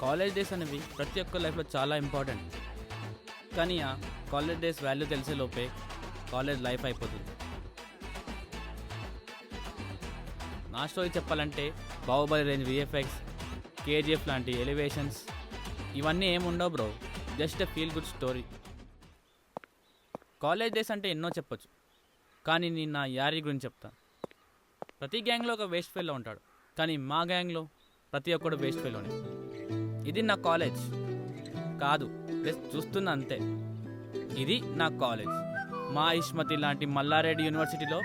College days అనేవి ప్రతి ఒక్క లైఫ్లో చాలా ఇంపార్టెంట్. కానీ ఆ కాలేజ్ డేస్ వాల్యూ తెలిసే లోపే కాలేజ్ లైఫ్ అయిపోతుంది. నా స్టోరీ చెప్పాలంటే బాహుబలి రేంజ్ విఎఫ్ఎక్స్, కేజీఎఫ్ లాంటి ఎలివేషన్స్ ఇవన్నీ ఏముండవు bro, just a feel good story. College days అంటే ఎన్నో చెప్పొచ్చు, కానీ నేను నా యారీ గురించి చెప్తాను. ప్రతి గ్యాంగ్లో ఒక వేస్ట్ ఫెల్లో ఉంటాడు, కానీ మా గ్యాంగ్లో ప్రతి ఒక్కడు వేస్ట్ ఫెలోనే. ఇది నా కాలేజ్ కాదు, జస్ట్ చూస్తున్నా అంతే. ఇది నా కాలేజ్. మా ఇష్మతి లాంటి మల్లారెడ్డి యూనివర్సిటీలో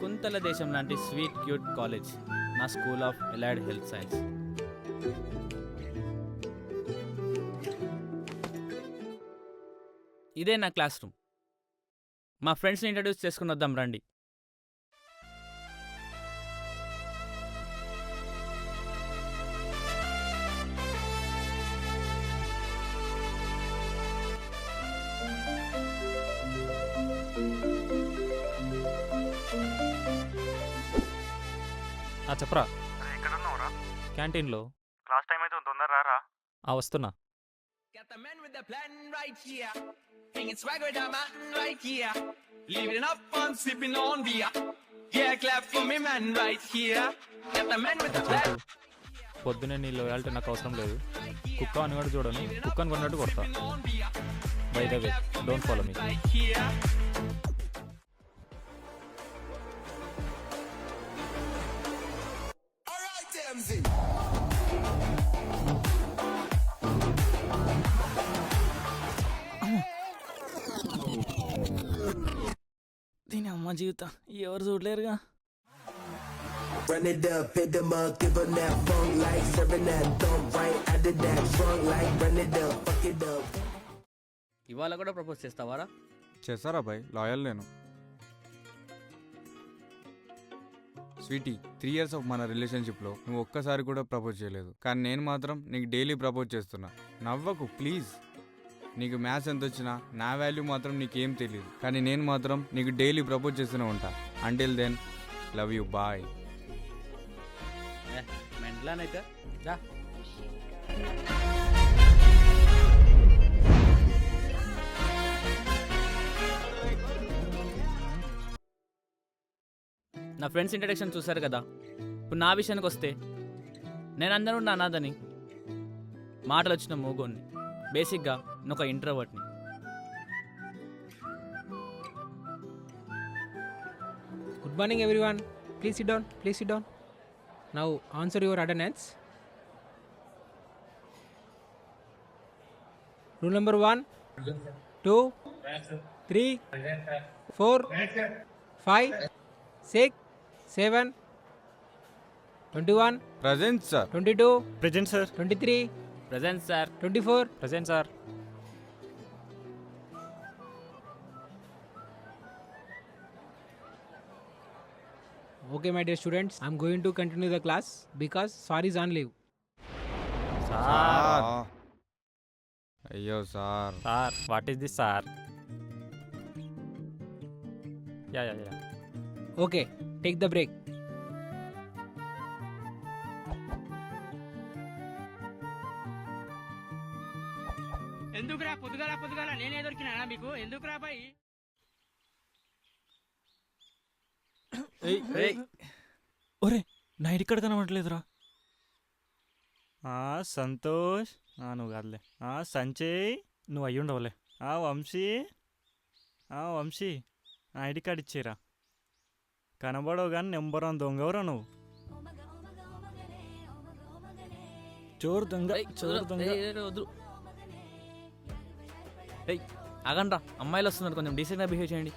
కుంతల దేశం లాంటి స్వీట్ క్యూట్ కాలేజ్, నా school of allied health science. ఇదే నా క్లాస్ రూమ్. మా ఫ్రెండ్స్ని ఇంట్రడ్యూస్ చేసుకుని వద్దాం రండి. చెప్పరా. ఎక్కడ ఉన్నావురా? క్యాంటీన్లో. క్లాస్ టైం అయితే తొందర రారా. వస్తున్నా. Got the man with the plan right here. Bringing swag with the man right here. Living up on sipping on beer. Yeah, clap for me man right here. Got the man with the plan. పొద్దునే నీ loyalty నాకు అవసరం లేదు. కుక్క అని కూడా చూడను, కుక్కని కొన్నట్టు కొడతా. By the way, don't follow me. దీని అమ్మ జీవితం ఎవరు చూడలేరుగా. Run it up, hit them up, give them that funk like serving that thump right out of that trunk like run it up, fuck it up. ఇవాళ కూడా propose చేస్తావారా? చేస్తారా bye, loyal నేను. Sweety, 3 years of మన రిలేషన్షిప్లో నువ్వు ఒక్కసారి కూడా propose చేయలేదు, కానీ నేను మాత్రం నీకు డైలీ ప్రపోజ్ చేస్తున్నా. నవ్వకు ప్లీజ్. నీకు మ్యాథ్స్ ఎంత వచ్చినా నా వాల్యూ మాత్రం నీకేం తెలియదు, కానీ నేను మాత్రం నీకు డైలీ ప్రపోజ్ చేస్తూనే ఉంటా. Until then love you, bye. మెంట్లానైతే రా. నా ఫ్రెండ్స్ ఇంట్రడక్షన్ చూశారు కదా. ఇప్పుడు నా విషయానికి వస్తే, నేను అందరూ నా అనాథని, మాటలు వచ్చిన మూగోన్ని, బేసిక్గా నేను ఒక ఇంట్రోవర్ట్ని. Good morning everyone. Please sit down. Please sit down. Now answer your attendance. Rule number 1, 2, 3, 4, 5, 6, 7, 21, present sir. 22, present sir. 23, present sir. 24. Present sir. Okay my dear students, I am going to continue the class because sir is on leave. Sir. అయ్యో sir. Sir, what is this sir? Yeah. Okay, take the break. ఎందుకురా పొద్దుగాల నేనే దొరికినా మీకు? ఎందుకురా bye? ఒరే, night ఇక్కడ కనబడలేదురా. సంతోష్, నువ్వు కాదులే. సంచయ్, నువ్వు అయ్యి ఉండవులే. వంశీ, ఐడి కార్డ్ ఇచ్చేరా. కనబడవు కానీ నెంబర్ 1 దొంగవరా నువ్వు. చోరు దొంగ. ఆగండ్రా, అమ్మాయిలు వస్తున్నారు, కొంచెం డీసెంట్గా బిహేవ్ చేయండి.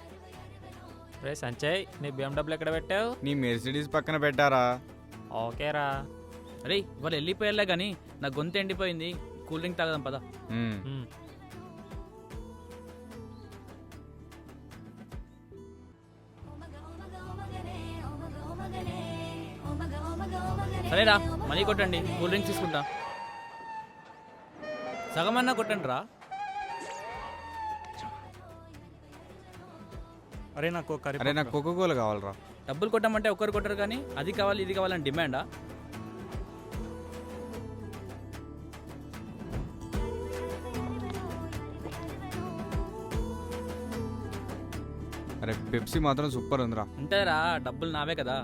రే సంచయ్, నీ BMW ఎక్కడ పెట్టావు? నీ మెర్సిడీస్ పక్కన పెట్టారా? ఓకేరా. అరే వాళ్ళు వెళ్ళిపోయారులే కానీ నా గొంతు ఎండిపోయింది, కూల్ డ్రింక్ తాగదాం పదా. సరేరా, మనీ కొట్టండి, కూల్ డ్రింక్స్ తీసుకుంటా. సగమన్నా కొట్టండి రా. అరే నాకు కోకోకోలా కావాలరా. డబ్బులు కొట్టమంటే ఒక్కరు కొట్టరు కానీ అది కావాలి ఇది కావాలని డిమాండా? అరే పెప్సీ మాత్రం సూపర్ ఉందిరా. ఉంటుందిరా, డబ్బులు నావే కదా.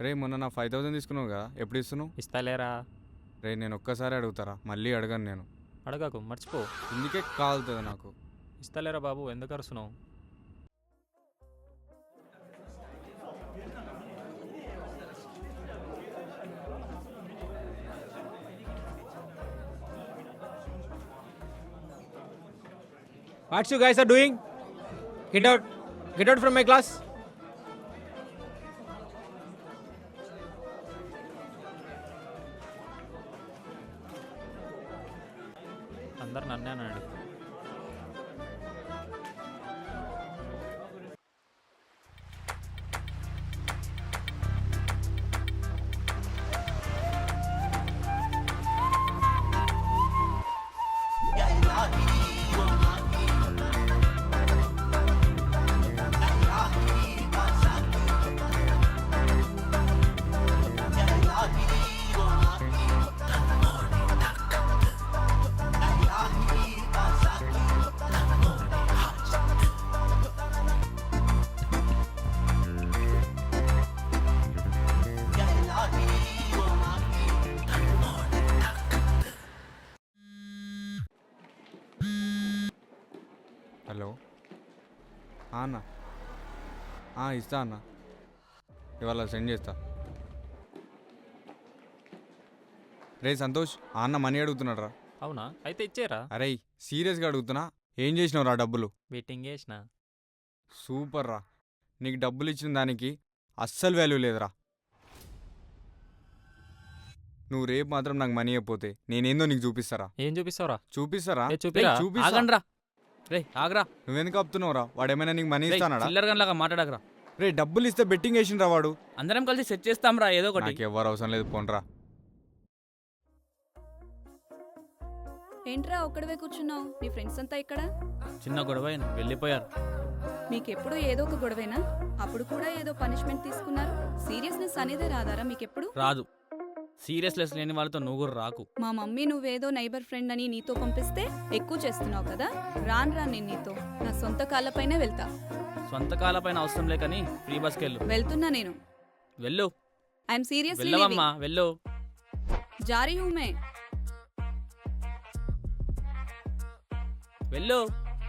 రే మొన్న నా 5000 తీసుకున్నావు కదా, ఎప్పుడు ఇస్తున్నావు? ఇస్తాలేరా. రే నేను ఒక్కసారి అడుగుతారా, మళ్ళీ అడగను నేను. అడగకు, మర్చిపో. ఇందుకే కాలుతుంది నాకు. ఇస్తాలేరా బాబు, ఎందుకు అరుస్తున్నావు? What you guys are doing? Get out. Get out from my class. అందరు నన్నే అన్నాడు. హలో అన్న, ఇస్తా అన్న, ఇవాళ సెండ్ చేస్తా. రే సంతోష్, ఆ అన్న మనీ అడుగుతున్నాడు రా. అవునా, అయితే ఇచ్చేరా. అరే సీరియస్గా అడుగుతున్నా, ఏం చేసినావు రా డబ్బులు? వెయిటింగ్ చేసిన. సూపర్ రా, నీకు డబ్బులు ఇచ్చిన దానికి అస్సలు వాల్యూ లేదురా. నువ్వు రేపు మాత్రం నాకు మనీ అయిపోతే నేనేందో నీకు చూపిస్తారా. ఏం చూపిస్తావురా? చూపిస్తారా? చూపిరా. ఆగండ్రా, రే ఆగరా. నువ్వెందుకు ఆపుతున్నావురా? వాడేమైనా నీకు మనీ ఇస్తానా? చిల్లరగన్లాగా మాట్లాడకరా. రే డబ్బులు ఇస్తే బెట్టింగ్ వేసిండ్రా వాడు. అందరం కలిసి సెట్ చేస్తాంరా ఏదో ఒకటి. నాకు ఎవరు అవసరం లేదు, పోన్రా. ఏంట్రా ఒక్కడవే కూర్చున్నావు? నీ ఫ్రెండ్స్ అంతా ఇక్కడ? చిన్న గొడవ వెళ్ళిపోయారు. మీకెప్పుడు ఏదో ఒక గొడవేనా? అప్పుడు కూడా ఏదో పనిష్మెంట్ తీసుకున్నారు. సీరియస్నెస్ అనేదే రాదారా మీకెప్పుడు? రాదు. సీరియస్నెస్ లేని వాళ్ళతో నువ్వు కూడా రాకు. మా మమ్మీ నువ్వేదో నైబర్ ఫ్రెండ్ అని నీతో పంపిస్తే ఎక్కువ చేస్తున్నావు కదా. రాను నేను నీతో నా సొంత కాళ్ళపైనే వెళ్తా. సొంత కాళ్ళపైన అవసరం లేకని ఫ్రీ బస్కి వెళ్ళు. వెళ్తున్నా నేను. వెళ్ళు. ఐఎమ్ సీరియస్లీ వెళ్ళవమ్మా, వెళ్ళు. జారీ హూ మే. వెళ్ళు.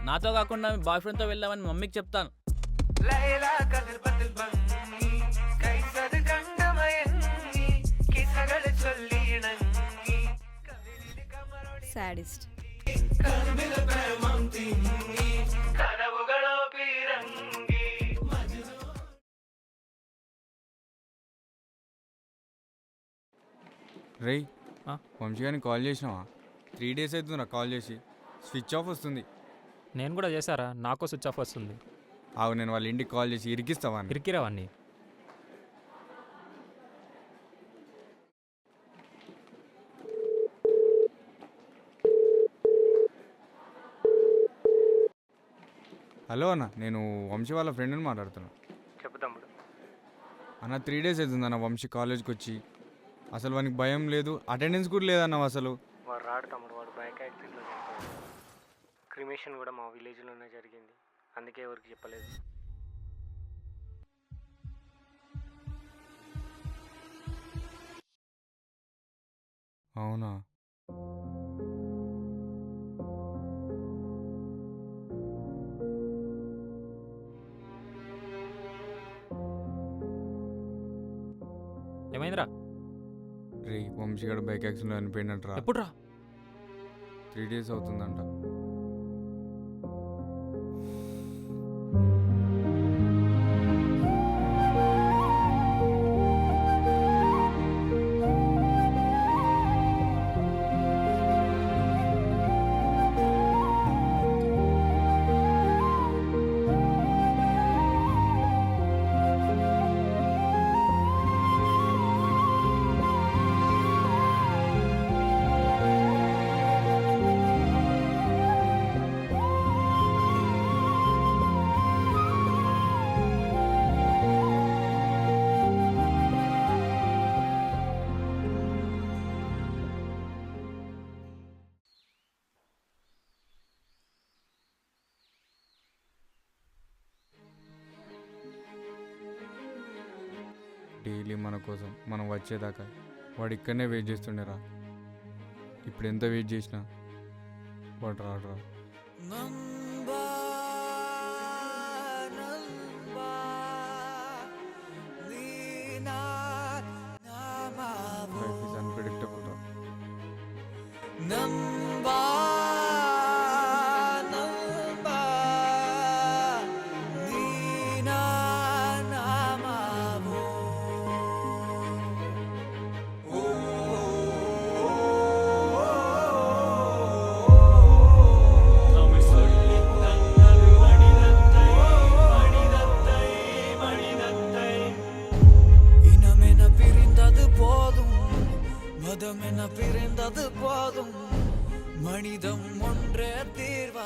నాతో కాకుండా మీ బాయ్ ఫ్రెండ్తో వెళ్ళామని మమ్మీకి చెప్తాను. లైలా కదిల్ బదిల్ బంగి కైసర్ గంగమయంగి కిసగల చొల్లిణంగి సాడిస్ట్. కర్మిల ప్రేమం తింగి కనవుగళో పీరంగి. రేయ్ వంశీగానికి కాల్ చేసినావా? 3 days అవుతుందిరా కాల్ చేసి, స్విచ్ ఆఫ్ వస్తుంది. నేను కూడా చేశారా, నాకు స్విచ్ ఆఫ్ వస్తుంది. ఆవు, నేను వాళ్ళ ఇంటికి కాల్ చేసి ఇరికిస్తావా? ఇరికిరావన్నీ. హలో అన్న, నేను వంశీ వాళ్ళ ఫ్రెండ్ని మాట్లాడుతున్నా. చెప్పు తమ్ముడు. అన్న 3 days అవుతుంది అన్న వంశీ కాలేజ్కి వచ్చి. అసలు వానికి భయం లేదు, అటెండెన్స్ కూడా లేదన్న అసలు. వాడు రాడు తమ్ముడు, వాడు బైక్ యాక్సిడెంట్లో చనిపోయాడు. క్రిమేషన్ కూడా మా విలేజ్లోనే జరిగింది, అందుకే ఎవరికి చెప్పలేదు. అవునా? ఏమైందిరా? రే వంశీ గడ బైక్ యాక్సిడెంట్లో చనిపోయినట్రా. ఎప్పుడు రా? 3 days అవుతుందంట. డైలీ మన కోసం మనం వచ్చేదాకా వాడు ఇక్కడనే వెయిట్ చేస్తుండేరా. ఇప్పుడు ఎంత వెయిట్ చేసినా వాడు రాడురా. లైఫ్ ఈజ్ అన్ప్రెడిక్టబుల్ రా. இனமென பிரிந்தது போதும், மதமென பிரிந்தது போதும், மனிதம் ஒன்றே தீர்வ